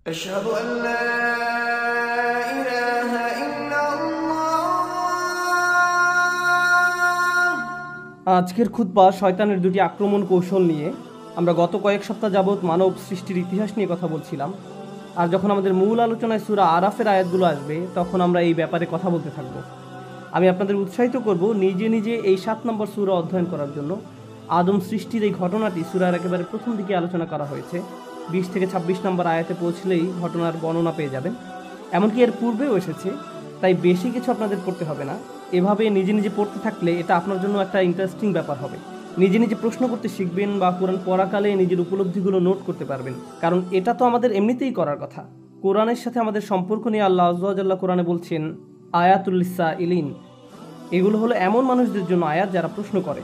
أشهد أن لا إله إلا الله। আজকের খুতবা শয়তানের দুটি আক্রমণ কৌশল নিয়ে। আমরা গত কয়েক সপ্তাহ যাবৎ মানব সৃষ্টির ইতিহাস নিয়ে কথা বলছিলাম, আর যখন আমাদের মূল আলোচনায় সূরা আরাফের আয়াতগুলো আসবে তখন আমরা এই ব্যাপারে কথা বলতে থাকব। আমি আপনাদের উৎসাহিত করব নিজে নিজে এই 7 নম্বর সূরা অধ্যয়ন করার জন্য। আদম সৃষ্টির এই ঘটনাটি সূরার একেবারে প্রথম দিকে আলোচনা করা হয়েছে। 20 থেকে 26 নম্বর আয়াতে পৌঁছলেই ঘটনার বর্ণনা পেয়ে যাবেন, এমনকি এর পূর্বেও এসেছে, তাই বেশি কিছু আপনাদের পড়তে হবে না। এভাবে নিজে নিজে পড়তে থাকলে এটা আপনার জন্য একটা ইন্টারেস্টিং ব্যাপার হবে। নিজে নিজে প্রশ্ন করতে শিখবেন বা কোরআন পড়াকালে নিজের উপলব্ধিগুলো নোট করতে পারবেন, কারণ এটা তো আমাদের এমনিতেই করার কথা। কোরআনের সাথে আমাদের সম্পর্ক নিয়ে আল্লাহ আযজা ওয়া জাল্লা কোরআনে বলছেন, আয়াতুল লিসাইলিন, এগুলো হলো এমন মানুষদের জন্য আয়াত যারা প্রশ্ন করে।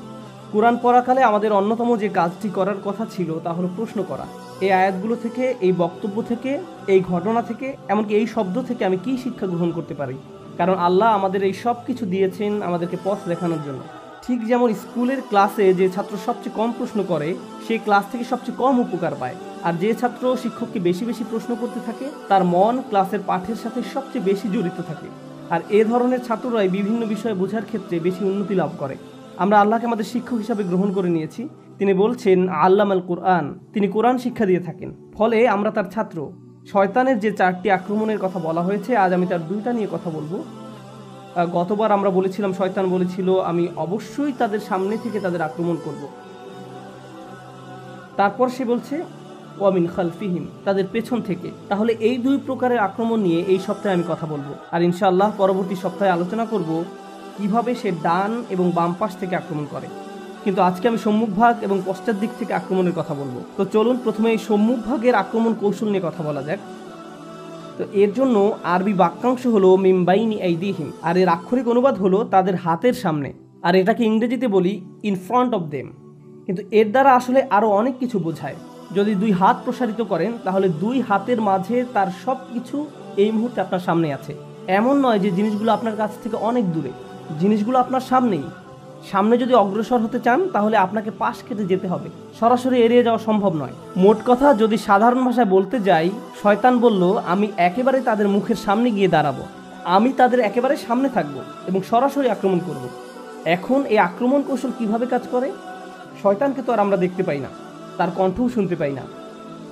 কোরআন পড়াকালে আমাদের অন্যতম যে কাজটি করার কথা ছিল তা হলো প্রশ্ন করা। এই আয়াতগুলো থেকে, এই বক্তব্য থেকে, এই ঘটনা থেকে, এমনকি এই শব্দ থেকে আমি কি শিক্ষা গ্রহণ করতে পারি? কারণ আল্লাহ আমাদের এই সব কিছু দিয়েছেন আমাদেরকে পথ দেখানোর জন্য। ঠিক যেমন স্কুলের ক্লাসে যে ছাত্র সবচেয়ে কম প্রশ্ন করে সেই ক্লাস থেকে সবচেয়ে কম উপকার পায়, আর যে ছাত্র শিক্ষককে বেশি বেশি প্রশ্ন করতে থাকে তার মন ক্লাসের পাঠের সাথে সবচেয়ে বেশি জড়িত থাকে। আর এ ধরনের ছাত্ররাই বিভিন্ন বিষয় বোঝার ক্ষেত্রে বেশি উন্নতি লাভ করে। আমরা আল্লাহকে আমাদের শিক্ষক হিসাবে গ্রহণ করে নিয়েছি। তিনি বলছেন আল্লামাল কোরআন, তিনি কোরআন শিক্ষা দিয়ে থাকেন, ফলে আমরা তার ছাত্র। শয়তানের যে 4টি আক্রমণের কথা বলা হয়েছে, আজ আমি তার 2টা নিয়ে কথা বলবো। গতবার আমরা বলেছিলাম, শয়তান বলেছিল আমি অবশ্যই তাদের সামনে থেকে তাদের আক্রমণ করব। তারপর সে বলছে ওয়ামিন খালফিহিম, তাদের পেছন থেকে। তাহলে এই 2 প্রকারের আক্রমণ নিয়ে এই সপ্তাহে আমি কথা বলবো, আর ইনশাআল্লাহ পরবর্তী সপ্তাহে আলোচনা করব কিভাবে সে ডান এবং বাম পাশ থেকে আক্রমণ করে। কিন্তু আজকে আমি সম্মুখভাগ এবং পশ্চাৎ দিক থেকে আক্রমণের কথা বলবো। তো চলুন প্রথমে এই সম্মুখভাগের আক্রমণ কৌশল নিয়ে কথা বলা যাক। তো এর জন্য আরবি বাক্যাংশ হলো মিন বাইনি আইদিহিম, আর এর আক্ষরিক অনুবাদ হলো তাদের হাতের সামনে, আর এটাকে ইংরেজিতে বলি ইন ফ্রন্ট অফ দেম। কিন্তু এর দ্বারা আসলে আরও অনেক কিছু বোঝায়। যদি 2 হাত প্রসারিত করেন তাহলে 2 হাতের মাঝে তার সব কিছু এই মুহূর্তে আপনার সামনে আছে। এমন নয় যে জিনিসগুলো আপনার কাছ থেকে অনেক দূরে, জিনিসগুলো আপনার সামনেই। সামনে যদি অগ্রসর হতে চান তাহলে আপনাকে পাশ কেটে যেতে হবে, সরাসরি এড়িয়ে যাওয়া সম্ভব নয়। মোট কথা যদি সাধারণ ভাষায় বলতে যাই, শয়তান বলল আমি একেবারে তাদের মুখের সামনে গিয়ে দাঁড়াবো, আমি তাদের একেবারে সামনে থাকবো এবং সরাসরি আক্রমণ করব। এখন এই আক্রমণ কৌশল কিভাবে কাজ করে? শয়তানকে তো আর আমরা দেখতে পাই না, তার কণ্ঠও শুনতে পাই না,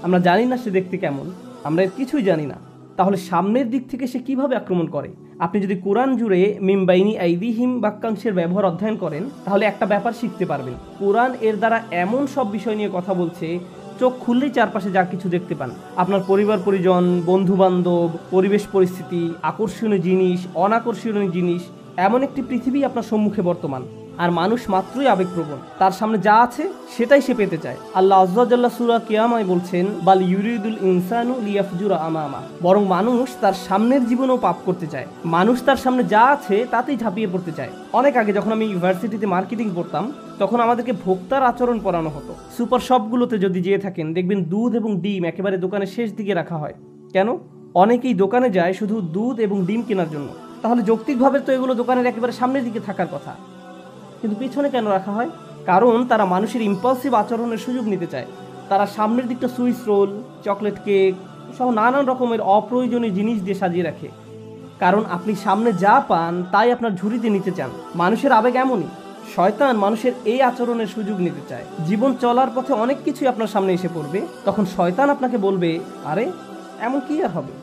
আমরা জানি না সে দেখতে কেমন, আমরা এর কিছুই জানি না। তাহলে সামনের দিক থেকে সে কিভাবে আক্রমণ করে? আপনি যদি কোরআন জুড়ে মিন বাইনি আইদিহিম বাক্যাংশের ব্যবহার অধ্যয়ন করেন তাহলে একটা ব্যাপার শিখতে পারবেন। কোরআন এর দ্বারা এমন সব বিষয় নিয়ে কথা বলছে, চোখ খুললেই চারপাশে যা কিছু দেখতে পান, আপনার পরিবার পরিজন, বন্ধু বান্ধব, পরিবেশ পরিস্থিতি, আকর্ষণীয় জিনিস, অনাকর্ষণীয় জিনিস, এমন একটি পৃথিবী আপনার সম্মুখে বর্তমান। আর মানুষ মাত্রই আবেগপ্রবণ, তার সামনে যা আছে সেটাই সে পেতে চায়। আল্লাহ আযজা ওয়া জাল্লা সূরা কিয়ামায় বলছেন বাল ইউরিদুল ইনসানু লিয়াফজুরা আমামা, বরং মানুষ তার সামনের জীবনেও পাপ করতে চায়। মানুষ তার সামনে যা আছে তাতেই ঝাঁপিয়ে পড়তে চায়। অনেক আগে যখন আমি ইউনিভার্সিটিতে মার্কেটিং পড়তাম তখন আমাদেরকে ভোক্তার আচরণ পড়ানো হতো। সুপার শপগুলোতে যদি যেয়ে থাকেন দেখবেন দুধ এবং ডিম একেবারে দোকানের শেষ দিকে রাখা হয়। কেন? অনেকেই দোকানে যায় শুধু দুধ এবং ডিম কেনার জন্য। তাহলে যৌক্তিকভাবে তো এগুলো দোকানের একেবারে সামনের দিকে থাকার কথা, কিন্তু পিছনে কেন রাখা হয়? কারণ তারা মানুষের ইম্পালসিভ আচরণের সুযোগ নিতে চায়। তারা সামনের দিকটা সুইস রোল, চকলেট কেক সহ নানান রকমের অপ্রয়োজনীয় জিনিস দিয়ে সাজিয়ে রাখে। কারণ আপনি সামনে যা পান তাই আপনার ঝুড়িতে নিতে চান। মানুষের আবেগ এমনই। শয়তান মানুষের এই আচরণের সুযোগ নিতে চায়। জীবন চলার পথে অনেক কিছুই আপনার সামনে এসে পড়বে, তখন শয়তান আপনাকে বলবে আরে এমন কি আর হবে,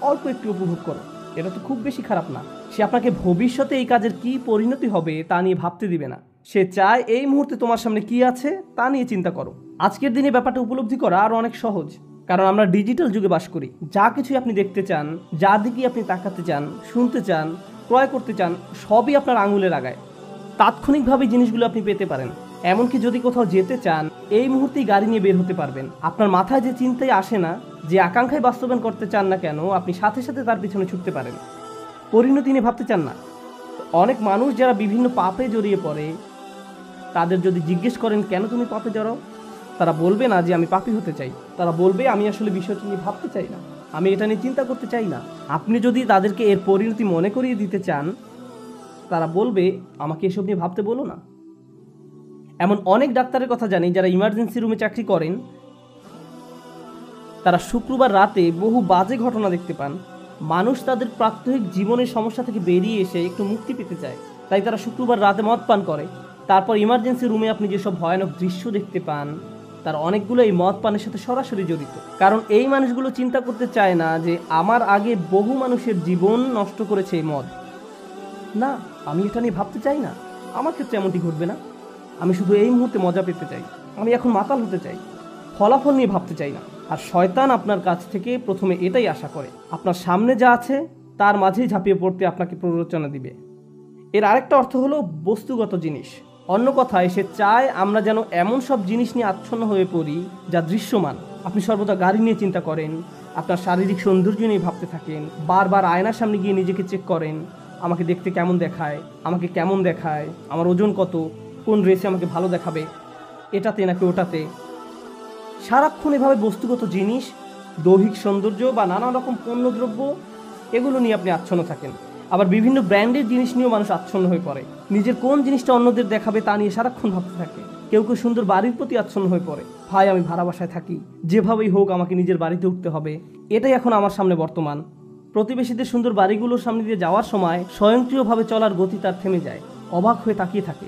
অল্প একটু উপভোগ করো, এটা তো খুব বেশি খারাপ না। সে আপনাকে ভবিষ্যতে এই কাজের কি পরিণতি হবে তা নিয়ে ভাবতে দিবে না। সে চায় এই মুহূর্তে তোমার সামনে কি আছে তা নিয়ে চিন্তা করো। আজকের দিনে ব্যাপারটা উপলব্ধি করা আরও অনেক সহজ, কারণ আমরা ডিজিটাল যুগে বাস করি। যা কিছুই আপনি দেখতে চান, যা দিকেই আপনি তাকাতে চান, শুনতে চান, ক্রয় করতে চান, সবই আপনার আঙুলের আগায়। তাৎক্ষণিকভাবে জিনিসগুলো আপনি পেতে পারেন। এমনকি যদি কোথাও যেতে চান এই মুহূর্তেই গাড়ি নিয়ে বের হতে পারবেন। আপনার মাথায় যে চিন্তাই আসে না, যে আকাঙ্ক্ষায় বাস্তবায়ন করতে চান না কেন, আপনি সাথে সাথে তার পিছনে ছুটতে পারেন। পরিণতি নিয়ে ভাবতে চান না। অনেক মানুষ যারা বিভিন্ন পাপে জড়িয়ে পড়ে, তাদের যদি জিজ্ঞেস করেন কেন তুমি পাপে জড়াও, তারা বলবে না যে আমি পাপী হতে চাই, তারা বলবে আমি আসলে বিষয়টি নিয়ে ভাবতে চাই না, আমি এটা নিয়ে চিন্তা করতে চাই না। আপনি যদি তাদেরকে এর পরিণতি মনে করিয়ে দিতে চান, তারা বলবে আমাকে এসব নিয়ে ভাবতে বলো না। এমন অনেক ডাক্তারের কথা জানি যারা ইমার্জেন্সি রুমে চাকরি করেন, তারা শুক্রবার রাতে বহু বাজে ঘটনা দেখতে পান। মানুষ তাদের প্রাত্যহিক জীবনের সমস্যা থেকে বেরিয়ে এসে একটু মুক্তি পেতে চায়, তাই তারা শুক্রবার রাতে মদ পান করে। তারপর ইমার্জেন্সি রুমে আপনি যেসব ভয়ানক দৃশ্য দেখতে পান তার অনেকগুলো এই মদ পানের সাথে সরাসরি জড়িত। কারণ এই মানুষগুলো চিন্তা করতে চায় না যে আমার আগে বহু মানুষের জীবন নষ্ট করেছে এই মদ। না, আমি এটা নিয়ে ভাবতে চাই না, আমার ক্ষেত্রে এমনটি ঘটবে না। আমি শুধু এই মুহূর্তে মজা পেতে চাই, আমি এখন মাতাল হতে চাই, ফলাফল নিয়ে ভাবতে চাই না। আর শয়তান আপনার কাছ থেকে প্রথমে এটাই আশা করে, আপনার সামনে যা আছে তার মাঝেই ঝাঁপিয়ে পড়তে আপনাকে প্ররোচনা দিবে। এর আরেকটা অর্থ হলো বস্তুগত জিনিস। অন্য কথায় সে চায় আমরা যেন এমন সব জিনিস নিয়ে আচ্ছন্ন হয়ে পড়ি যা দৃশ্যমান। আপনি সর্বদা গাড়ি নিয়ে চিন্তা করেন, আপনার শারীরিক সৌন্দর্য নিয়ে ভাবতে থাকেন, বারবার আয়নার সামনে গিয়ে নিজেকে চেক করেন, আমাকে দেখতে কেমন দেখায়, আমাকে কেমন দেখায়, আমার ওজন কত, কোন ড্রেসে আমাকে ভালো দেখাবে, এটাতে নাকি ওটাতে। সারাক্ষণ এভাবে বস্তুগত জিনিস, দৈহিক সৌন্দর্য বা নানা রকম পণ্যদ্রব্য এগুলো নিয়ে আপনি আচ্ছন্ন থাকেন। আবার বিভিন্ন ব্র্যান্ডের জিনিস নিয়েও মানুষ আচ্ছন্ন হয়ে পড়ে, নিজের কোন জিনিসটা অন্যদের দেখাবে তা নিয়ে সারাক্ষণ ভাবতে থাকে। কেউ কেউ সুন্দর বাড়ির প্রতি আচ্ছন্ন হয়ে পড়ে, ভাই আমি ভাড়া বাসায় থাকি, যেভাবেই হোক আমাকে নিজের বাড়িতে উঠতে হবে, এটাই এখন আমার সামনে বর্তমান। প্রতিবেশীদের সুন্দর বাড়িগুলোর সামনে দিয়ে যাওয়ার সময় স্বয়ংক্রিয়ভাবে চলার গতি তার থেমে যায়, অবাক হয়ে তাকিয়ে থাকে,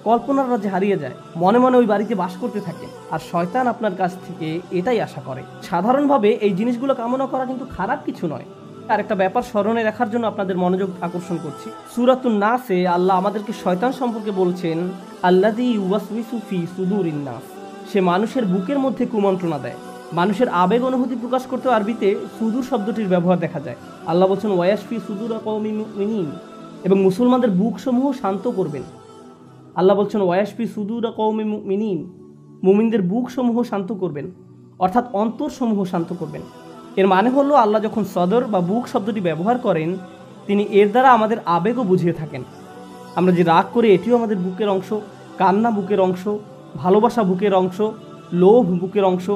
কল্পনার রাজ্যে হারিয়ে যায়, মনে মনে ওই বাড়িতে বাস করতে থাকে। আর শয়তান আপনার কাছ থেকে এটাই আশা করে। সাধারণভাবে এই জিনিসগুলো কামনা করা কিন্তু খারাপ কিছু নয়। আর একটা ব্যাপার স্মরণে রাখার জন্য আপনাদের মনোযোগ আকর্ষণ করছি। সূরাতুন নাসে আল্লাহ আমাদেরকে শয়তান সম্পর্কে বলছেন, আল্লাযী ইউওয়াসওয়িসু ফি সুদুরিন নাস, সে মানুষের বুকের মধ্যে কুমন্ত্রণা দেয়। মানুষের আবেগ অনুভূতি প্রকাশ করতে আরবিতে সুদূর শব্দটির ব্যবহার দেখা যায়। আল্লাহ বলছেন ওয়ায়াশফি সুদুরা কওমিন মুমিনিন, এবং মুসলমানদের বুকসমূহ শান্ত করবেন। আল্লাহ বলছেন ওয়ায়াশফি সুদুরা কওমিন মুমিনিন, মুমিনদের বুকসমূহ শান্ত করবেন, অর্থাৎ অন্তরসমূহ শান্ত করবেন। এর মানে হলো আল্লাহ যখন সদর বা বুক শব্দটি ব্যবহার করেন তিনি এর দ্বারা আমাদের আবেগও বুঝিয়ে থাকেন। আমরা যে রাগ করি এটিও আমাদের বুকের অংশ, কান্না বুকের অংশ, ভালোবাসা বুকের অংশ, লোভ বুকের অংশ।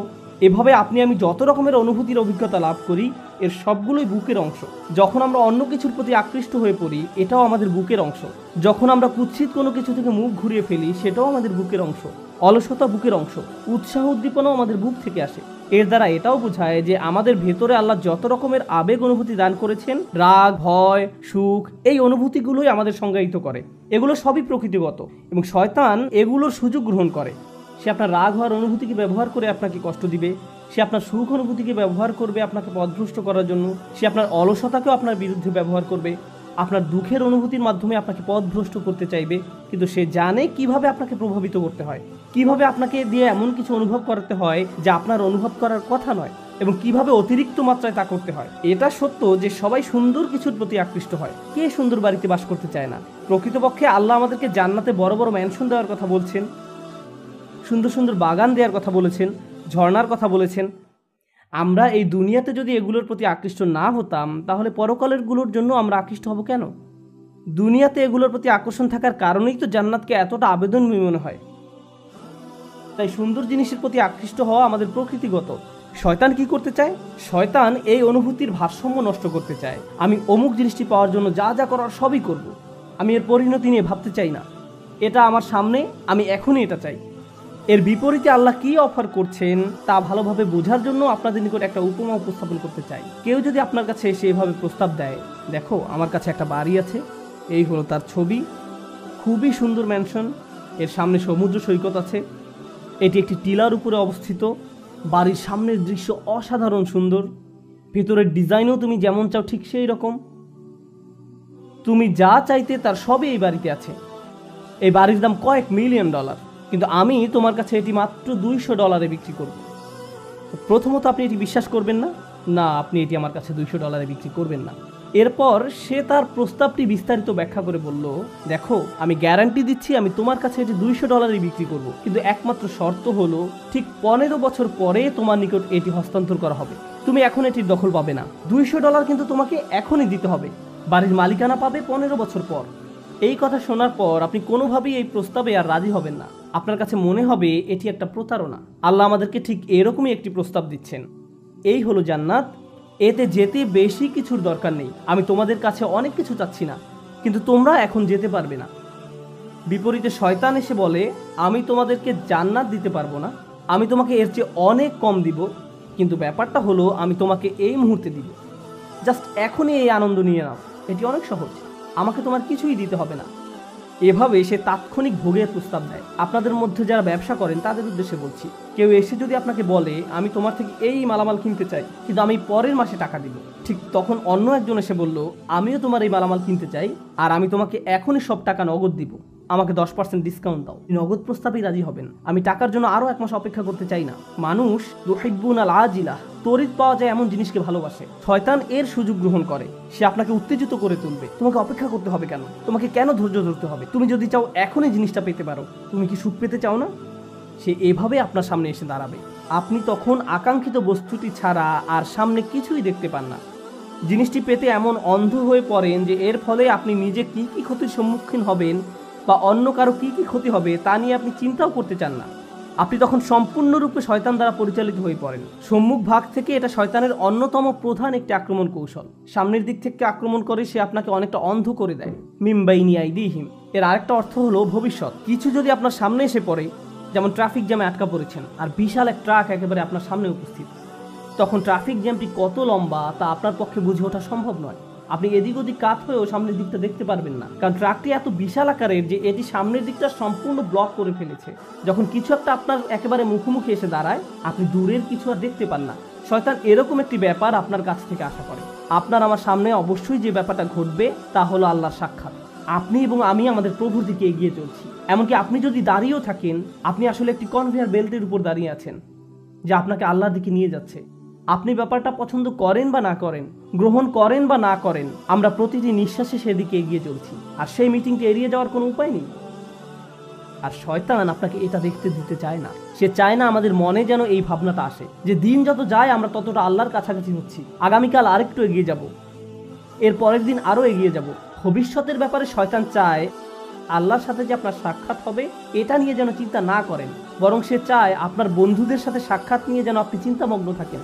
এভাবে আপনি আমি যত রকমের অনুভূতির অভিজ্ঞতা লাভ করি এর সবগুলোই বুকের অংশ। যখন আমরা অন্য কিছুর প্রতি আকৃষ্ট হয়ে পড়ি এটাও আমাদের বুকের অংশ। যখন আমরা কুৎসিত কোনো কিছু থেকে মুখ ঘুরিয়ে ফেলি সেটাও আমাদের বুকের অংশ। অলসতা বুকের অংশ, উৎসাহ উদ্দীপনাও আমাদের বুক থেকে আসে। এর দ্বারা এটাও বোঝায় যে আমাদের ভেতরে আল্লাহ যত রকমের আবেগ অনুভূতি দান করেছেন, রাগ, ভয়, সুখ, এই অনুভূতিগুলোই আমাদের সংজ্ঞায়িত করে। এগুলো সবই প্রকৃতিগত এবং শয়তান এগুলোর সুযোগ গ্রহণ করে। সে আপনার রাগ হওয়ার অনুভূতিকে ব্যবহার করে আপনাকে কষ্ট দিবে, সে আপনার সুখ অনুভূতিকে ব্যবহার করবে আপনাকে পথভ্রষ্ট করার জন্য, সে আপনার অলসতাকেও আপনার বিরুদ্ধে ব্যবহার করবে, আপনার দুঃখের অনুভূতির মাধ্যমে আপনাকে পথভ্রষ্ট করতে চাইবে। কিন্তু সে জানে কিভাবে আপনাকে প্রভাবিত করতে হয়, কিভাবে আপনাকে দিয়ে এমন কিছু অনুভব করাতে হয় যা আপনার অনুভব করার কথা নয়, এবং কিভাবে অতিরিক্ত মাত্রায় তা করতে হয়। এটা সত্য যে সবাই সুন্দর কিছুর প্রতি আকৃষ্ট হয়, কে সুন্দর বাড়িতে বাস করতে চায় না। প্রকৃতপক্ষে আল্লাহ আমাদেরকে জান্নাতে বড় বড় ম্যানশন দেওয়ার কথা বলছেন, সুন্দর সুন্দর বাগান দেওয়ার কথা বলেছেন, ঝর্ণার কথা বলেছেন। আমরা এই দুনিয়াতে যদি এগুলোর প্রতি আকৃষ্ট না হতাম তাহলে পরকালেরগুলোর জন্য আমরা আকৃষ্ট হব কেন? দুনিয়াতে এগুলোর প্রতি আকর্ষণ থাকার কারণেই তো জান্নাতকে এতটা আবেদনময় মনে হয়। তাই সুন্দর জিনিসের প্রতি আকৃষ্ট হওয়া আমাদের প্রকৃতিগত। শয়তান কি করতে চায়? শয়তান এই অনুভূতির ভারসাম্য নষ্ট করতে চায়। আমি অমুক জিনিসটি পাওয়ার জন্য যা যা করার সবই করব, আমি এর পরিণতি নিয়ে ভাবতে চাই না, এটা আমার সামনে, আমি এখনই এটা চাই। এর বিপরীতে আল্লাহ কি অফার করছেন তা ভালোভাবে বোঝার জন্য আপনাদের নিকট একটা উপমা উপস্থাপন করতে চাই। কেউ যদি আপনার কাছে এসে এভাবে প্রস্তাব দেয়, দেখো আমার কাছে একটা বাড়ি আছে, এই হলো তার ছবি, খুবই সুন্দর ম্যানশন, এর সামনে সমুদ্র সৈকত আছে, এটি একটি টিলার উপরে অবস্থিত, বাড়ির সামনের দৃশ্য অসাধারণ সুন্দর, ভেতরের ডিজাইনও তুমি যেমন চাও ঠিক সেই রকম, তুমি যা চাইতে তার সবই এই বাড়িতে আছে, এই বাড়ির দাম কয়েক মিলিয়ন ডলার, কিন্তু আমি তোমার কাছে এটি মাত্র $200 বিক্রি করব। প্রথমত আপনি এটি বিশ্বাস করবেন না, না আপনি এটি আমার কাছে $200 বিক্রি করবেন না। এরপর সে তার প্রস্তাবটি বিস্তারিত ব্যাখ্যা করে বলল, দেখো আমি গ্যারান্টি দিচ্ছি আমি তোমার কাছে এটি $200 বিক্রি করব, কিন্তু একমাত্র শর্ত হলো ঠিক 15 বছর পরে তোমার নিকট এটি হস্তান্তর করা হবে, তুমি এখন এটির দখল পাবে না। $200 কিন্তু তোমাকে এখনই দিতে হবে, বাড়ির মালিকানা পাবে 15 বছর পর। এই কথা শোনার পর আপনি কোনোভাবেই এই প্রস্তাবে আর রাজি হবেন না, আপনার কাছে মনে হবে এটি একটা প্রতারণা। আল্লাহ আমাদেরকে ঠিক এরকমই একটি প্রস্তাব দিচ্ছেন, এই হলো জান্নাত, এতে যেতে বেশি কিছুর দরকার নেই, আমি তোমাদের কাছে অনেক কিছু চাচ্ছি না, কিন্তু তোমরা এখন যেতে পারবে না। বিপরীতে শয়তান এসে বলে, আমি তোমাদেরকে জান্নাত দিতে পারবো না, আমি তোমাকে এর চেয়ে অনেক কম দিব, কিন্তু ব্যাপারটা হলো আমি তোমাকে এই মুহূর্তে দিব, জাস্ট এখনই এই আনন্দ নিয়ে নাও, এটি অনেক সহজ, আমাকে তোমার কিছুই দিতে হবে না। এভাবে সে তাৎক্ষণিক ভোগের প্রস্তাব দেয়। আপনাদের মধ্যে যারা ব্যবসা করেন তাদের উদ্দেশ্যে বলছি, কেউ এসে যদি আপনাকে বলে আমি তোমার থেকে এই মালামাল কিনতে চাই কিন্তু আমি পরের মাসে টাকা দিব, ঠিক তখন অন্য একজন এসে বলল আমিও তোমার এই মালামাল কিনতে চাই আর আমি তোমাকে এখনই সব টাকা নগদ দিব, আমাকে 10% ডিসকাউন্ট দাও। নগদ প্রস্তাবেই রাজি হবেন। আমি টাকার জন্য আরও 1 মাস অপেক্ষা করতে চাই না। মানুষ ইউহিব্বুনাল আজিলা, তড়িৎ পাওয়া যায় এমন জিনিসকে ভালোবাসে। শয়তান এর সুযোগ গ্রহণ করে, সে আপনাকে উত্তেজিত করে তুলবে। তোমাকে অপেক্ষা করতে হবে কেন? তোমাকে কেন ধৈর্য ধরতে হবে? তুমি যদি চাও এখনই জিনিসটা পেতে পারো, তুমি কি সুখ পেতে চাও না? সে এভাবে আপনার সামনে এসে দাঁড়াবে। আপনি তখন আকাঙ্ক্ষিত বস্তুটি ছাড়া আর সামনে কিছুই দেখতে পান না। জিনিসটি পেতে এমন অন্ধ হয়ে পড়েন যে এর ফলে আপনি নিজে কি কি ক্ষতির সম্মুখীন হবেন বা অন্য কারো কি কি ক্ষতি হবে তা নিয়ে আপনি চিন্তাও করতে চান না। আপনি তখন সম্পূর্ণরূপে শয়তান দ্বারা পরিচালিত হয়ে পড়েন। সম্মুখ ভাগ থেকে এটা শয়তানের অন্যতম প্রধান একটি আক্রমণ কৌশল। সামনের দিক থেকে আক্রমণ করে সে আপনাকে অনেকটা অন্ধ করে দেয়। মিম্বাইনি আইদিহিম, এর আরেকটা অর্থ হলো ভবিষ্যৎ। কিছু যদি আপনার সামনে এসে পড়ে, যেমন ট্রাফিক জ্যামে আটকা পড়েছেন আর বিশাল এক ট্রাক একেবারে আপনার সামনে উপস্থিত, তখন ট্রাফিক জ্যামটি কত লম্বা তা আপনার পক্ষে বুঝে ওঠা সম্ভব নয়। আপনি এদিক ওদিক কাত হয়েও সামনের দিকটা দেখতে পারবেন না, কারণ ট্রাকটি এত বিশাল আকারের যে এটি সামনের দিকটা সম্পূর্ণ ব্লক করে ফেলেছে। যখন কিছু একটা আপনার একেবারে মুখোমুখি এসে দাঁড়ায়, আপনি দূরের কিছু আর দেখতে পান না। শয়তান এরকম একটি ব্যাপার আপনার কাছ থেকে আশা করে। আপনার আমার সামনে অবশ্যই যে ব্যাপারটা ঘটবে তা হলো আল্লাহর সাক্ষাৎ। আপনি এবং আমি আমাদের প্রভুর দিকে এগিয়ে চলছি। এমনকি আপনি যদি দাঁড়িয়েও থাকেন, আপনি আসলে একটি কনভেয়ার বেল্টের উপর দাঁড়িয়ে আছেন যা আপনাকে আল্লাহর দিকে নিয়ে যাচ্ছে। আপনি ব্যাপারটা পছন্দ করেন বা না করেন, গ্রহণ করেন বা না করেন, আমরা প্রতিটি নিঃশ্বাসে সেদিকে এগিয়ে চলছি। আর সেই মিটিংটি এড়িয়ে যাওয়ার কোনো উপায় নেই। আর শয়তান আপনাকে এটা দেখতে দিতে চায় না। সে চায় না আমাদের মনে যেন এই ভাবনাটা আসে যে দিন যত যায় আমরা ততটা আল্লাহর কাছাকাছি হচ্ছি, আগামীকাল আরেকটু এগিয়ে যাব, এর পরের দিন আরও এগিয়ে যাব। ভবিষ্যতের ব্যাপারে শয়তান চায় আল্লাহর সাথে যে আপনার সাক্ষাৎ হবে এটা নিয়ে যেন চিন্তা না করেন, বরং সে চায় আপনার বন্ধুদের সাথে সাক্ষাৎ নিয়ে যেন আপনি চিন্তামগ্ন থাকেন,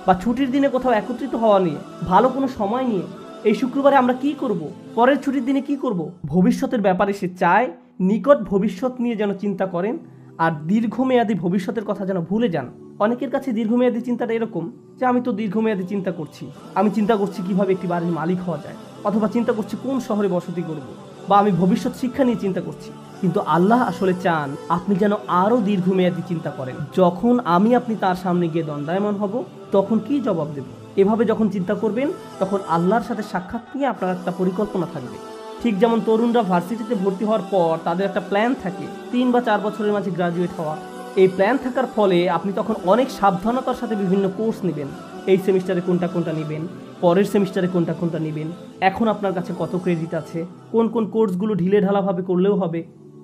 বা ছুটির দিনে কোথাও একত্রিত হওয়া নিয়ে, ভালো কোনো সময় নিয়ে, এই শুক্রবারে আমরা কি করব, পরের ছুটির দিনে কি করব। ভবিষ্যতের ব্যাপারে সে চায় নিকট ভবিষ্যৎ নিয়ে যেন চিন্তা করেন আর দীর্ঘমেয়াদী ভবিষ্যতের কথা যেন ভুলে যান। অনেকের কাছে দীর্ঘমেয়াদী চিন্তাটা এরকম যে আমি তো দীর্ঘমেয়াদী চিন্তা করছি, আমি চিন্তা করছি কিভাবে একটি বাড়ির মালিক হওয়া যায়, অথবা চিন্তা করছি কোন শহরে বসতি করব, বা আমি ভবিষ্যৎ শিক্ষা নিয়ে চিন্তা করছি। কিন্তু আল্লাহ আসলে চান আপনি যেন আরও দীর্ঘমেয়াদী চিন্তা করেন। যখন আপনি তার সামনে গিয়ে দণ্ডায়মান হব তখন কি জবাব দেব, এভাবে যখন চিন্তা করবেন তখন আল্লাহর সাথে সাক্ষাৎ নিয়ে আপনার একটা পরিকল্পনা থাকবে। ঠিক যেমন তরুণরা ভার্সিটিতে ভর্তি হওয়ার পর তাদের একটা প্ল্যান থাকে 3 বা 4 বছরের মাঝে গ্রাজুয়েট হওয়া। এই প্ল্যান থাকার ফলে আপনি তখন অনেক সাবধানতার সাথে বিভিন্ন কোর্স নেবেন। এই সেমিস্টারে কোনটা কোনটা নেবেন, পরের সেমিস্টারে কোনটা কোনটা নেবেন, এখন আপনার কাছে কত ক্রেডিট আছে, কোন কোন কোর্সগুলো ঢিলে ঢালাভাবে করলেও হবে,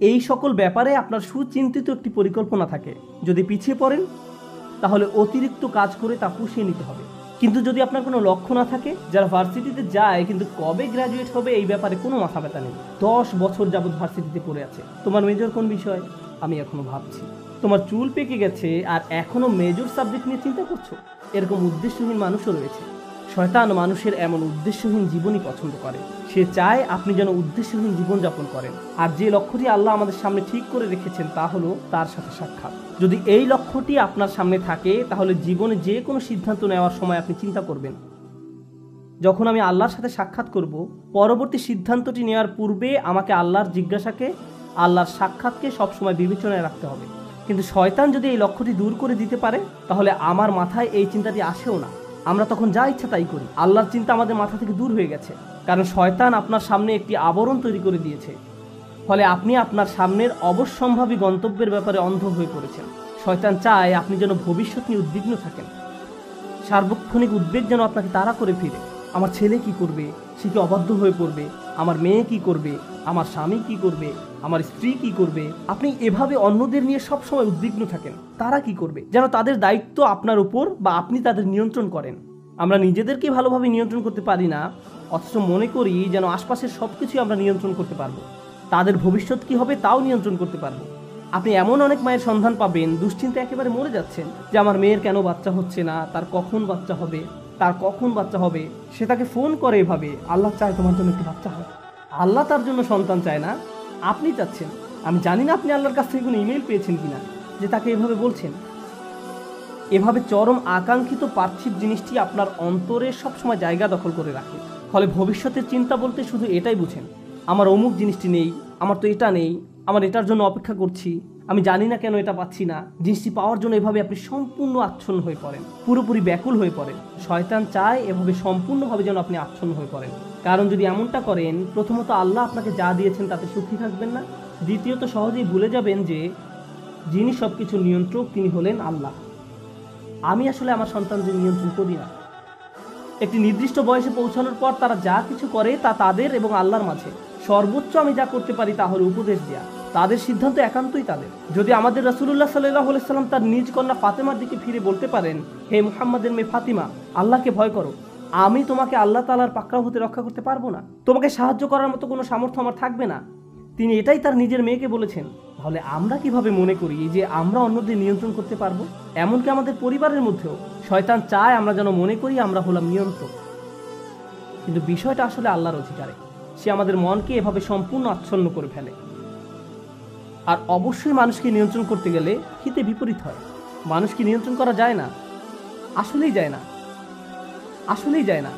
এই সকল ব্যাপারে আপনার সুচিন্তিত একটি পরিকল্পনা থাকে। যদি পিছিয়ে পড়েন তাহলে অতিরিক্ত কাজ করে তা পুষিয়ে নিতে হবে। কিন্তু যদি আপনার কোনো লক্ষ্য না থাকে, যারা ভার্সিটিতে যায় কিন্তু কবে গ্র্যাজুয়েট হবে এই ব্যাপারে কোনো মাথা ব্যথা নেই, 10 বছর যাবৎ ভার্সিটিতে পড়ে আছে, তোমার মেজর কোন বিষয় আমি এখনো ভাবছি, তোমার চুল পেকে গেছে আর এখনো মেজর সাবজেক্ট নিয়ে চিন্তা করছো, এরকম উদ্দেশ্যহীন মানুষও রয়েছে। শয়তান মানুষের এমন উদ্দেশ্যহীন জীবনই পছন্দ করে। সে চায় আপনি যেন উদ্দেশ্যহীন জীবনযাপন করেন। আর যে লক্ষ্যটি আল্লাহ আমাদের সামনে ঠিক করে রেখেছেন তা হলো তার সাথে সাক্ষাৎ। যদি এই লক্ষ্যটি আপনার সামনে থাকে তাহলে জীবনে যে কোনো সিদ্ধান্ত নেওয়ার সময় আপনি চিন্তা করবেন, যখন আমি আল্লাহর সাথে সাক্ষাৎ করব, পরবর্তী সিদ্ধান্তটি নেওয়ার পূর্বে আমাকে আল্লাহর জিজ্ঞাসাকে, আল্লাহর সাক্ষাৎকে সবসময় বিবেচনায় রাখতে হবে। কিন্তু শয়তান যদি এই লক্ষ্যটি দূর করে দিতে পারে তাহলে আমার মাথায় এই চিন্তাটি আসেও না, আমরা তখন যা ইচ্ছা তাই করি। আল্লাহর চিন্তা আমাদের মাথা থেকে দূর হয়ে গেছে, কারণ শয়তান আপনার সামনে একটি আবরণ তৈরি করে দিয়েছে। ফলে আপনি আপনার সামনের অবশ্যম্ভাবী গন্তব্যের ব্যাপারে অন্ধ হয়ে পড়েছেন। শয়তান চায় আপনি যেন ভবিষ্যৎ নিয়ে উদ্বিগ্ন থাকেন, সার্বক্ষণিক উদ্বেগ যেন আপনাকে তাড়া করে ফিরে। আমার ছেলে কি করবে, সে কি অবাধ্য হয়ে পড়বে, আমার মেয়ে কি করবে, আমার স্বামী কি করবে, আমার স্ত্রী কি করবে। আপনি এভাবে অন্যদের নিয়ে সবসময় উদ্বিগ্ন থাকেন, তারা কি করবে, যেন তাদের দায়িত্ব আপনার উপর বা আপনি তাদের নিয়ন্ত্রণ করেন। আমরা নিজেদেরকে ভালোভাবে নিয়ন্ত্রণ করতে পারি না, অথচ মনে করি যেন আশপাশের সব কিছুই আমরা নিয়ন্ত্রণ করতে পারবো, তাদের ভবিষ্যৎ কি হবে তাও নিয়ন্ত্রণ করতে পারবো। আপনি এমন অনেক মায়ের সন্ধান পাবেন দুশ্চিন্তা একেবারে মরে যাচ্ছেন যে আমার মেয়ের কেন বাচ্চা হচ্ছে না, তার কখন বাচ্চা হবে, সে তাকে ফোন করে এভাবে, আল্লাহ চায় তোমার জন্য একটি বাচ্চা হয়। আল্লাহ তার জন্য সন্তান চায় না, আপনি চাচ্ছেন। আমি জানি না আপনি আল্লাহর কাছ থেকে কোনো ইমেল পেয়েছেন কিনা যে তাকে এভাবে বলছেন। এভাবে চরম আকাঙ্ক্ষিত পার্থিব জিনিসটি আপনার অন্তরে সবসময় জায়গা দখল করে রাখে। ফলে ভবিষ্যতের চিন্তা বলতে শুধু এটাই বুঝেন, আমার অমুক জিনিসটি নেই, আমার তো এটা নেই, আমার এটার জন্য অপেক্ষা করছি, আমি জানি না কেন এটা পাচ্ছি না। জিনিসটি পাওয়ার জন্য এভাবে আপনি সম্পূর্ণ আচ্ছন্ন হয়ে পড়েন, পুরোপুরি ব্যাকুল হয়ে পড়েন। শয়তান চায় এভাবে সম্পূর্ণভাবে যেন আপনি আচ্ছন্ন হয়ে পড়েন। কারণ যদি এমনটা করেন, প্রথমত আল্লাহ আপনাকে যা দিয়েছেন তাতে সুখী থাকবেন না, দ্বিতীয়ত সহজেই ভুলে যাবেন যে যিনি সব কিছু নিয়ন্ত্রক তিনি হলেন আল্লাহ। আমি আসলে আমার সন্তানদের নিয়ন্ত্রণ করি না। একটি নির্দিষ্ট বয়সে পৌঁছানোর পর তারা যা কিছু করে তা তাদের এবং আল্লাহর মাঝে। সর্বোচ্চ আমি যা করতে পারি তা হলো উপদেশ দেয়া, তাদের সিদ্ধান্ত একান্তই তাদের। যদি আমাদের রাসূলুল্লাহ সাল্লাল্লাহু আলাইহি সাল্লাম তার নিজ কন্যা ফাতেমার দিকে ফিরে বলতে পারেন, হে মুহাম্মাদের মেয়ে ফাতিমা, আল্লাহকে ভয় করো, আমি তোমাকে আল্লাহ তাআলার পাকড়াও হতে রক্ষা করতে পারবো না, তোমাকে সাহায্য করার মতো কোনো সামর্থ্য আমার থাকবে না, তিনি এটাই তার নিজের মেয়েকে বলেছেন, তাহলে আমরা কিভাবে মনে করি যে আমরা অন্যদের নিয়ন্ত্রণ করতে পারবো? এমনকি আমাদের পরিবারের মধ্যেও শয়তান চায় আমরা যেন মনে করি আমরা হলাম নিয়ন্ত্রক। কিন্তু বিষয়টা আসলে আল্লাহর অধিকারে। সে আমাদের মনকে এভাবে সম্পূর্ণ আচ্ছন্ন করে ফেলে। আর অবশ্যই মানুষকে নিয়ন্ত্রণ করতে গেলে হিতে বিপরীত হয়। মানুষকে নিয়ন্ত্রণ করা যায় না, আসলেই যায় না, আসলেই যায় না।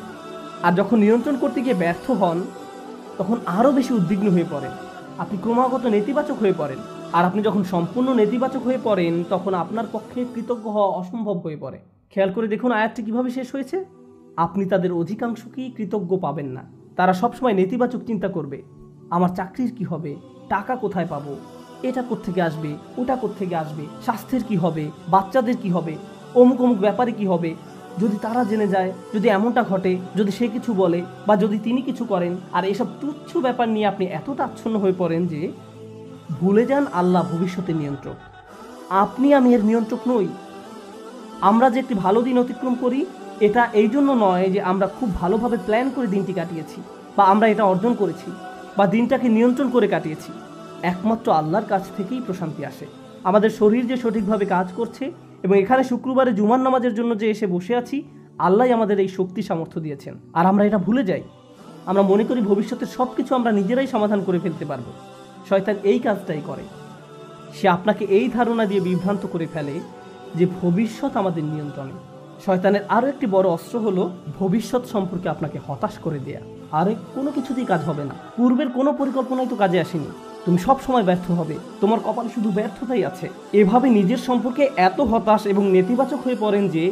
আর যখন নিয়ন্ত্রণ করতে গিয়ে ব্যর্থ হন, তখন আরও বেশি উদ্বিগ্ন হয়ে পড়েন, আপনি ক্রমাগত নেতিবাচক হয়ে পড়েন। আর আপনি যখন সম্পূর্ণ নেতিবাচক হয়ে পড়েন, তখন আপনার পক্ষে কৃতজ্ঞ হওয়া অসম্ভব হয়ে পড়ে। খেয়াল করে দেখুন আয়াতটি কিভাবে শেষ হয়েছে। আপনি তাদের অধিকাংশকেই কৃতজ্ঞ পাবেন না। তারা সবসময় নেতিবাচক চিন্তা করবে, আমার চাকরির কি হবে, টাকা কোথায় পাবো, এটা কোত্থেকে আসবে, ওটা কোত্থেকে আসবে, স্বাস্থ্যের কি হবে, বাচ্চাদের কি হবে, অমুক অমুক ব্যাপারে কি হবে, যদি তারা জেনে যায়, যদি এমনটা ঘটে, যদি সে কিছু বলে বা যদি তিনি কিছু করেন। আর এসব তুচ্ছ ব্যাপার নিয়ে আপনি এতটা আচ্ছন্ন হয়ে পড়েন যে ভুলে যান আল্লাহ ভবিষ্যতের নিয়ন্ত্রক। আপনি আমি এর নিয়ন্ত্রক নই। আমরা যে একটি ভালো দিন অতিক্রম করি, এটা এই জন্য নয় যে আমরা খুব ভালোভাবে প্ল্যান করে দিনটি কাটিয়েছি বা আমরা এটা অর্জন করেছি বা দিনটাকে নিয়ন্ত্রণ করে কাটিয়েছি। একমাত্র আল্লাহর কাছ থেকেই প্রশান্তি আসে। আমাদের শরীর যে সঠিকভাবে কাজ করছে এবং এখানে শুক্রবারে জুমার নামাজের জন্য যে এসে বসে আছি, আল্লাহই আমাদের এই শক্তি সামর্থ্য দিয়েছেন। আর আমরা এটা ভুলে যাই। আমরা মনে করি ভবিষ্যতের সব কিছু আমরা নিজেরাই সমাধান করে ফেলতে পারবো। শয়তান এই কাজটাই করে। সে আপনাকে এই ধারণা দিয়ে বিভ্রান্ত করে ফেলে যে ভবিষ্যৎ আমাদের নিয়ন্ত্রণে। শয়তানের আরও একটি বড় অস্ত্র হলো ভবিষ্যৎ সম্পর্কে আপনাকে হতাশ করে দেয়া। আরে কোনো কিছুতেই কাজ হবে না, পূর্বের কোনো পরিকল্পনাই তো কাজে আসেনি, তুমি সব সময় ব্যর্থ হবে, তোমার কপালে শুধু ব্যর্থতাই আছে। এভাবে নিজের সম্পর্কে এত হতাশ এবং নেতিবাচক হয়ে পড়েন যে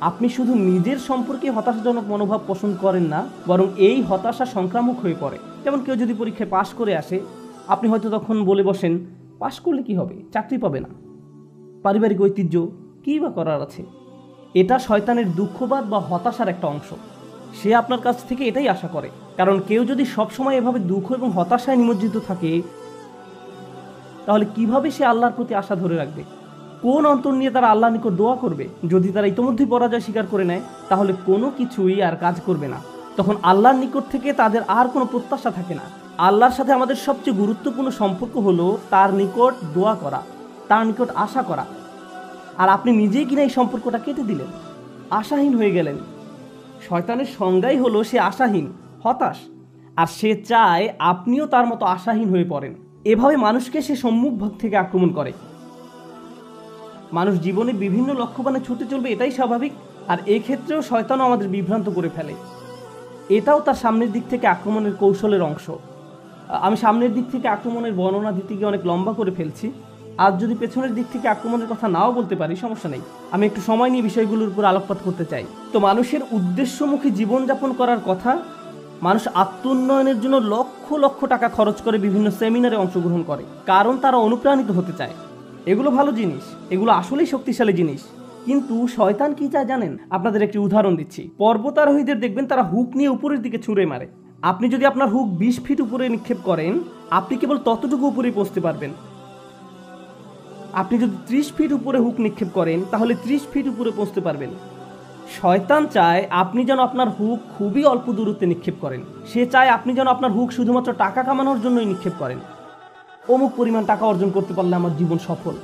আপনি শুধু নিজের সম্পর্কে হতাশাজনক মনোভাব পোষণ করেন না, বরং এই হতাশা সংক্রামক হয়ে পড়ে। যেমন কেউ যদি পরীক্ষায় পাশ করে আসে, আপনি হয়তো তখন বলে বসেন, পাশ করলে কি হবে, চাকরি পাবে না, পারিবারিক ঐতিহ্য, কী বা করার আছে। এটা শয়তানের দুঃখবাদ বা হতাশার একটা অংশ। সে আপনার কাছ থেকে এটাই আশা করে। কারণ কেউ যদি সবসময় এভাবে দুঃখ এবং হতাশায় নিমজ্জিত থাকে, তাহলে কিভাবে সে আল্লাহর প্রতি আশা ধরে রাখবে? কোন অন্তর নিয়ে তারা আল্লাহর নিকট দোয়া করবে? যদি তারা ইতোমধ্যেই পরাজয় স্বীকার করে নেয়, তাহলে কোনো কিছুই আর কাজ করবে না। তখন আল্লাহর নিকট থেকে তাদের আর কোনো প্রত্যাশা থাকে না। আল্লাহর সাথে আমাদের সবচেয়ে গুরুত্বপূর্ণ সম্পর্ক হলো তার নিকট দোয়া করা, তার নিকট আশা করা। আর আপনি নিজেই কিনা এই সম্পর্কটা কেটে দিলেন, আশাহীন হয়ে গেলেন। শয়তানের সংজ্ঞাই হলো সে আশাহীন, হতাশ। আর সে চায় আপনিও তার মতো আশাহীন হয়ে পড়েন। এভাবে মানুষকে সে সম্মুখ ভাগ থেকে আক্রমণ করে। মানুষ জীবনে বিভিন্ন লক্ষ্যবানে ছুটে চলবে, এটাই স্বাভাবিক। আর এক্ষেত্রেও শয়তানও আমাদের বিভ্রান্ত করে ফেলে। এটাও তার সামনের দিক থেকে আক্রমণের কৌশলের অংশ। আমি সামনের দিক থেকে আক্রমণের বর্ণনা দিতে গিয়ে অনেক লম্বা করে ফেলছি। আজ যদি পেছনের দিক থেকে আক্রমণের কথা নাও বলতে পারি, সমস্যা নেই, আমি একটু সময় নিয়ে বিষয়গুলোর উপর আলোকপাত করতে চাই। তো মানুষের উদ্দেশ্যমুখী জীবনযাপন করার কথা। মানুষ আত্মোন্নয়নের জন্য লক্ষ লক্ষ টাকা খরচ করে বিভিন্ন সেমিনারে অংশগ্রহণ করে, কারণ তারা অনুপ্রাণিত হতে চায়। এগুলো ভালো জিনিস, এগুলো আসলেই শক্তিশালী জিনিস। কিন্তু শয়তান কি চায় জানেন? আপনাদের একটি উদাহরণ দিচ্ছি। পর্বতারোহীদের দেখবেন তারা হুক নিয়ে উপরের দিকে ছুঁড়ে মারে। আপনি যদি আপনার হুক 20 ফিট উপরে নিক্ষেপ করেন, আপনি কেবল ততটুকু উপরেই পৌঁছতে পারবেন। আপনি যদি 30 ফিট উপরে হুক নিক্ষেপ করেন, তাহলে 30 ফিট উপরে পৌঁছতে পারবেন। শয়তান চায় আপনি যেন আপনার হুক খুবই অল্প দূরত্বে নিক্ষেপ করেন। সে চায় আপনি যেন আপনার হুক শুধুমাত্র টাকা কামানোর জন্যই নিক্ষেপ করেন। অমুক পরিমাণ টাকা অর্জন করতে পারলে আমার জীবন সফল।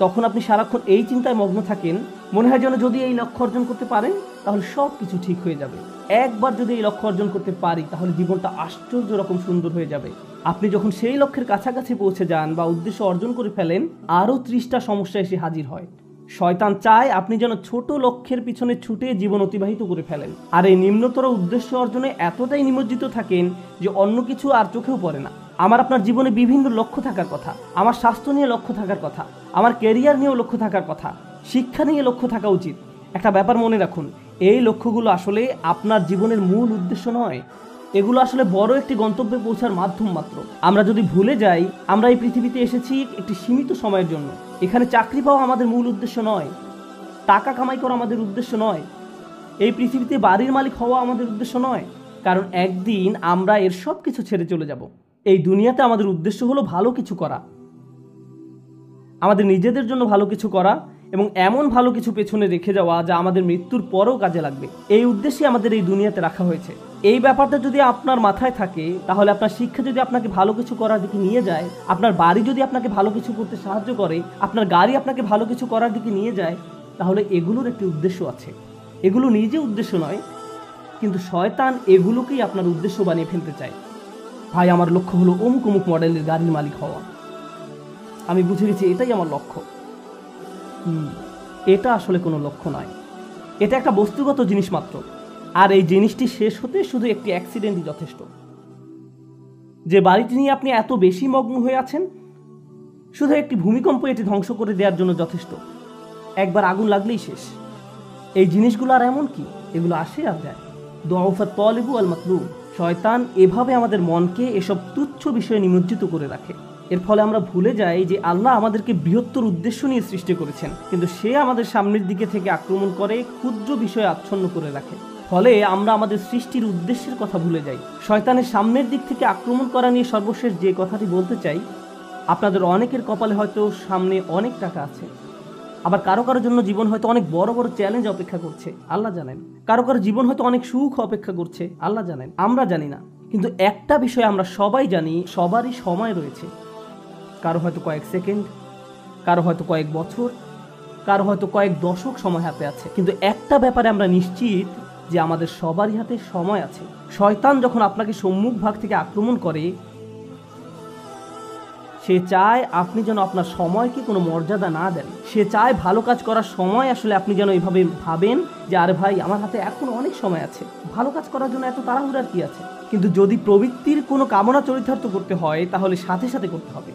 তখন আপনি সারাক্ষণ এই চিন্তায় মগ্ন থাকেন, মনে হয় যেন যদি এই লক্ষ্য অর্জন করতে পারেন তাহলে সব কিছু ঠিক হয়ে যাবে। একবার যদি এই লক্ষ্য অর্জন করতে পারি তাহলে জীবনটা আশ্চর্য রকম সুন্দর হয়ে যাবে। আপনি যখন সেই লক্ষ্যের কাছাকাছি পৌঁছে যান বা উদ্দেশ্য অর্জন করে ফেলেন, আরও 30টা সমস্যা এসে হাজির হয়। শয়তান চায় আপনি যেন ছোট লক্ষ্যের পিছনে ছুটে জীবন অতিবাহিত করে ফেলেন, আর এই নিম্নতর উদ্দেশ্য অর্জনে এতটাই নিমজ্জিত থাকেন যে অন্য কিছু আর চোখেও পড়ে না। আমার আপনার জীবনে বিভিন্ন লক্ষ্য থাকার কথা, আমার স্বাস্থ্য নিয়ে লক্ষ্য থাকার কথা, আমার ক্যারিয়ার নিয়েও লক্ষ্য থাকার কথা, শিক্ষা নিয়ে লক্ষ্য থাকা উচিত। একটা ব্যাপার মনে রাখুন, এই লক্ষ্যগুলো আসলে আপনার জীবনের মূল উদ্দেশ্য নয়, এগুলো আসলে বড় একটি গন্তব্যে পৌঁছার মাধ্যম মাত্র। আমরা যদি ভুলে যাই আমরা এই পৃথিবীতে এসেছি একটি সীমিত সময়ের জন্য, এখানে চাকরি পাওয়া আমাদের মূল উদ্দেশ্য নয়, টাকা কামাই করা আমাদের উদ্দেশ্য নয়, এই পৃথিবীতে বাড়ির মালিক হওয়া আমাদের উদ্দেশ্য নয়, কারণ একদিন আমরা এর সব কিছু ছেড়ে চলে যাব। এই দুনিয়াতে আমাদের উদ্দেশ্য হলো ভালো কিছু করা, আমাদের নিজেদের জন্য ভালো কিছু করা এবং এমন ভালো কিছু পেছনে রেখে যাওয়া যা আমাদের মৃত্যুর পরেও কাজে লাগবে। এই উদ্দেশ্যে আমাদের এই দুনিয়াতে রাখা হয়েছে। এই ব্যাপারটা যদি আপনার মাথায় থাকে তাহলে আপনার শিক্ষা যদি আপনাকে ভালো কিছু করার দিকে নিয়ে যায়, আপনার বাড়ি যদি আপনাকে ভালো কিছু করতে সাহায্য করে, আপনার গাড়ি আপনাকে ভালো কিছু করার দিকে নিয়ে যায়, তাহলে এগুলোর একটি উদ্দেশ্য আছে। এগুলো নিজে উদ্দেশ্য নয়, কিন্তু শয়তান এগুলোকেই আপনার উদ্দেশ্য বানিয়ে ফেলতে চায়। ভাই, আমার লক্ষ্য হলো অমুক অমুক মডেলের গাড়ির মালিক হওয়া, আমি বুঝে গেছি এটাই আমার লক্ষ্য। এটা আসলে কোনো লক্ষ্য নয়, এটা একটা বস্তুগত জিনিস মাত্র। আর এই জিনিসটি শেষ হতে শুধু একটি অ্যাক্সিডেন্টই যথেষ্ট। যে বাড়িটি নিয়ে আপনি এত বেশি মগ্ন হয়ে আছেন, শুধু একটি ভূমিকম্প এটি ধ্বংস করে দেওয়ার জন্য যথেষ্ট। একবার আগুন লাগলেই শেষ। এই জিনিসগুলো আর এমন কি, এগুলো আসে আর যায়। দুআফা তালিবু আল মাতলুব। শয়তান এভাবে আমাদের মনকে এসব তুচ্ছ বিষয়ে নিমজ্জিত করে রাখে। এর ফলে আমরা ভুলে যাই যে আল্লাহ আমাদেরকে বৃহত্তর উদ্দেশ্য নিয়ে সৃষ্টি করেছেন, কিন্তু সে আমাদের সামনের দিকে থেকে আক্রমণ করে ক্ষুদ্র বিষয়ে আচ্ছন্ন করে রাখে। ফলে আমরা আমাদের সৃষ্টির উদ্দেশ্যের কথা ভুলে যাই। শয়তানের সামনের দিক থেকে আক্রমণ করা নিয়ে সর্বশেষ যে কথাটি বলতে চাই, আপনাদের অনেকের কপালে হয়তো সামনে অনেক টাকা আছে, আবার কারো কারোর জন্য জীবন হয়তো অনেক বড় বড় চ্যালেঞ্জ অপেক্ষা করছে, আল্লাহ জানেন। কারো কারো জীবন হয়তো অনেক সুখ অপেক্ষা করছে, আল্লাহ জানেন। আমরা জানি না, কিন্তু একটা বিষয় আমরা সবাই জানি, সবারই সময় রয়েছে। কারো হয়তো কয়েক সেকেন্ড, কারো হয়তো কয়েক বছর, কারো হয়তো কয়েক দশক সময় হাতে আছে। কিন্তু একটা ব্যাপারে আমরা নিশ্চিত যে আমাদের সবারই হাতে সময় আছে। শয়তান যখন আপনাকে সম্মুখ ভাগ থেকে আক্রমণ করে, সে চায় আপনি যেন আপনার সময়কে কোনো মর্যাদা না দেন। সে চায় ভালো কাজ করার সময় আসলে আপনি যেন এইভাবে ভাবেন যে আরে ভাই, আমার হাতে এখন অনেক সময় আছে, ভালো কাজ করার জন্য এত তাড়াহুড়ার কি আছে। কিন্তু যদি প্রবৃত্তির কোনো কামনা চরিতার্থ করতে হয় তাহলে সাথে সাথে করতে হবে।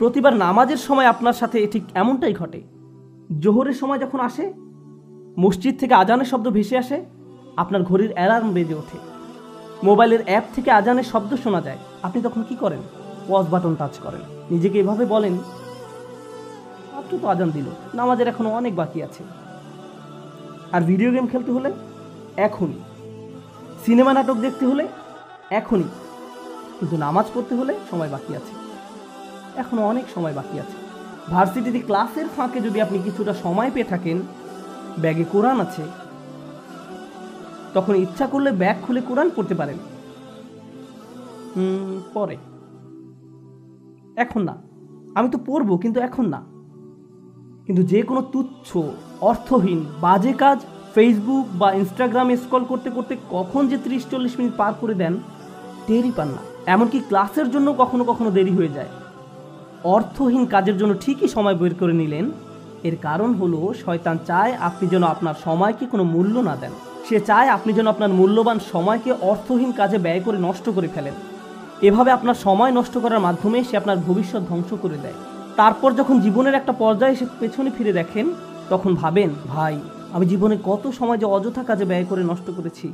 প্রতিবার নামাজের সময় আপনার সাথে ঠিক এমনটাই ঘটে। জোহরের সময় যখন আসে, মসজিদ থেকে আজানের শব্দ ভেসে আসে, আপনার ঘড়ির অ্যালার্ম বেজে ওঠে, মোবাইলের অ্যাপ থেকে আজানের শব্দ শোনা যায়, আপনি তখন কি করেন? পজ বাটন টাচ করেন, নিজেকে এভাবে বলেন মাত্র তো আজান দিল, নামাজের এখনো অনেক বাকি আছে। আর ভিডিও গেম খেলতে হলে এখনই, সিনেমা নাটক দেখতে হলে এখনই, কিন্তু নামাজ পড়তে হলে সময় বাকি আছে, এখনো অনেক সময় বাকি আছে। ভার্সিটিতে ক্লাসের ফাঁকে যদি আপনি কিছুটা সময় পেয়ে থাকেন, ব্যাগে কোরআন আছে, তখন ইচ্ছা করলে ব্যাগ খুলে কোরআন পড়তে পারেন। পরে, এখন না, আমি তো পড়বো কিন্তু এখন না। কিন্তু যে কোনো তুচ্ছ, অর্থহীন, বাজে কাজ ফেসবুক বা ইনস্টাগ্রামে স্ক্রল করতে করতে কখন যে 30-40 মিনিট পার করে দেন টেরই পান না। এমনকি ক্লাসের জন্য কখনো কখনো দেরি হয়ে যায়। অর্থহীন কাজের জন্য ঠিকই সময় বের করে নিলেন, এর কারণ হলো শয়তান চায় আপনি যেন আপনার সময়কে কোনো মূল্য না দেন। সে চায় আপনি যেন আপনার মূল্যবান সময়কে অর্থহীন কাজে ব্যয় করে নষ্ট করে ফেলেন। এভাবে আপনার সময় নষ্ট করার মাধ্যমে সে আপনার ভবিষ্যৎ ধ্বংস করে দেয়। তারপর যখন জীবনের একটা পর্যায়ে এসে পেছনে ফিরে দেখেন, তখন ভাবেন ভাই, আমি জীবনে কত সময় যে অযথা কাজে ব্যয় করে নষ্ট করেছি।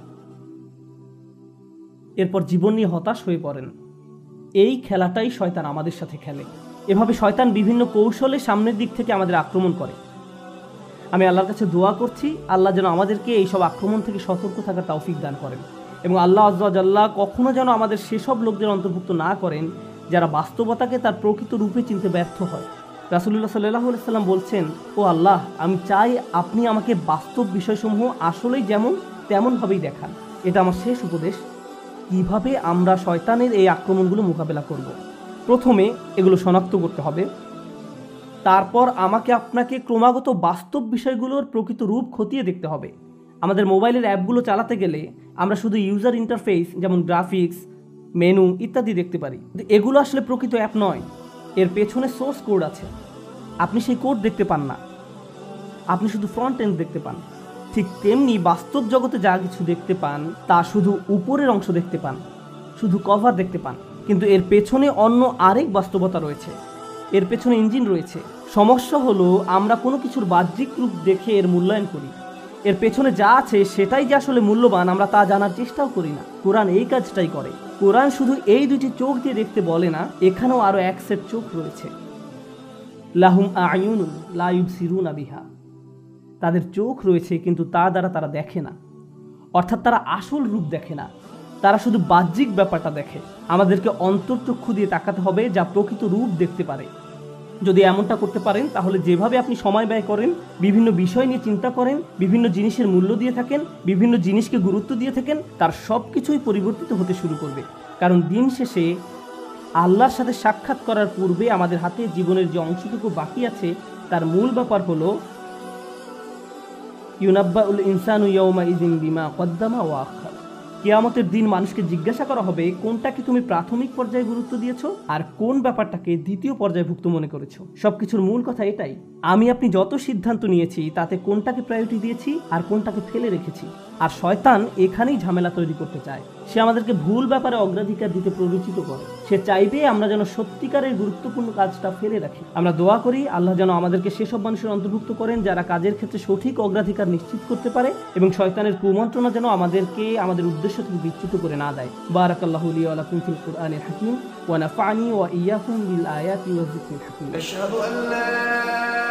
এরপর জীবন নিয়ে হতাশ হয়ে পড়েন। এই খেলাটাই শয়তান আমাদের সাথে খেলে। এভাবে শয়তান বিভিন্ন কৌশলে সামনের দিক থেকে আমাদের আক্রমণ করে। আমি আল্লাহর কাছে দোয়া করছি, আল্লাহ যেন আমাদেরকে এইসব আক্রমণ থেকে সতর্ক থাকার তৌফিক দান করেন, এবং আল্লাহ আযজা ওয়া জাল্লা কখনো যেন আমাদের সেসব লোকদের অন্তর্ভুক্ত না করেন যারা বাস্তবতাকে তার প্রকৃত রূপে চিনতে ব্যর্থ হয়। রাসূলুল্লাহ সাল্লাল্লাহু আলাইহি সাল্লাম বলছেন, ও আল্লাহ, আমি চাই আপনি আমাকে বাস্তব বিষয়সমূহ আসলেই যেমন তেমনভাবেই দেখান। এটা আমার শেষ উপদেশ। কিভাবে আমরা শয়তানের এই আক্রমণগুলো মোকাবেলা করব? প্রথমে এগুলো শনাক্ত করতে হবে, তারপর আমাকে আপনাকে ক্রমাগত বাস্তব বিষয়গুলোর প্রকৃত রূপ খতিয়ে দেখতে হবে। আমাদের মোবাইলের অ্যাপগুলো চালাতে গেলে আমরা শুধু ইউজার ইন্টারফেস যেমন গ্রাফিক্স, মেনু ইত্যাদি দেখতে পারি, কিন্তু এগুলো আসলে প্রকৃত অ্যাপ নয়। এর পেছনে সোর্স কোড আছে, আপনি সেই কোড দেখতে পান না। আপনি শুধু ফ্রন্ট এন্ড দেখতে পান। ঠিক তেমনি বাস্তব জগতে যা কিছু দেখতে পান তা শুধু উপরের অংশ দেখতে পান, শুধু কভার দেখতে পান, কিন্তু এর পেছনে অন্য আরেক বাস্তবতা রয়েছে, এর পেছনে ইঞ্জিন রয়েছে। সমস্যা হলো আমরা কোনো কিছুর বাহ্যিক রূপ দেখে এর মূল্যায়ন করি, এর পেছনে যা আছে সেটাই যে আসলে মূল্যবান আমরা তা জানার চেষ্টাও করি না। কোরআন এই কাজটাই করে। কোরআন শুধু এই দুইটি চোখ দিয়ে দেখতে বলে না, এখানেও আরো এক সেট চোখ রয়েছে। লাহুম আয়ুনুন লা ইউবসিরুনা বিহা, তাদের চোখ রয়েছে কিন্তু তা দ্বারা তারা দেখে না, অর্থাৎ তারা আসল রূপ দেখে না, তারা শুধু বাহ্যিক ব্যাপারটা দেখে। আমাদেরকে অন্তর্চক্ষু দিয়ে তাকাতে হবে যা প্রকৃত রূপ দেখতে পারে। যদি এমনটা করতে পারেন তাহলে যেভাবে আপনি সময় ব্যয় করেন, বিভিন্ন বিষয় নিয়ে চিন্তা করেন, বিভিন্ন জিনিসের মূল্য দিয়ে থাকেন, বিভিন্ন জিনিসকে গুরুত্ব দিয়ে থাকেন, তার সব কিছুই পরিবর্তিত হতে শুরু করবে। কারণ দিন শেষে আল্লাহর সাথে সাক্ষাৎ করার পূর্বে আমাদের হাতে জীবনের যে অংশটুকু বাকি আছে তার মূল ব্যাপার হলো ইউনাব্বাউল ইনসানু ইয়াউমা ইযিন বিমা কদ্দামা ওয়া আখার। কিয়ামতের দিন মানুষকে জিজ্ঞাসা করা হবে কোনটাকে তুমি প্রাথমিক পর্যায়ে গুরুত্ব দিয়েছো আর কোন ব্যাপারটাকে দ্বিতীয় পর্যায়ভুক্ত মনে করেছো। সবকিছুর মূল কথা এটাই, আমি আপনি যত সিদ্ধান্ত নিয়েছি তাতে কোনটাকে প্রায়োরিটি দিয়েছি আর কোনটাকে ফেলে রেখেছি। আর শয়তান এখানেই ঝামেলা তৈরি করতে চায়। সে আমাদেরকে ভুল ব্যাপারে অগ্রাধিকার দিতে প্ররোচিত করে। সে চাইবে আমরা যেন সত্যিকারের গুরুত্বপূর্ণ কাজটা ফেলে রাখি। আমরা দোয়া করি আল্লাহ যেন আমাদেরকে সেসব মানুষের অন্তর্ভুক্ত করেন যারা কাজের ক্ষেত্রে সঠিক অগ্রাধিকার নিশ্চিত করতে পারে এবং শয়তানের কুমন্ত্রণা যেন আমাদেরকে আমাদের উদ্দেশ্য থেকে বিচ্যুত করে না দেয়। বারাকাল্লাহু লি ওয়া লাকুম ফিল কুরআনিল হাকীম ওয়া নাফা'নি ওয়া ইয়্যাকুম বিল আয়াতি ওয়াজ যিকরিল হাকীম। أشهد أن لا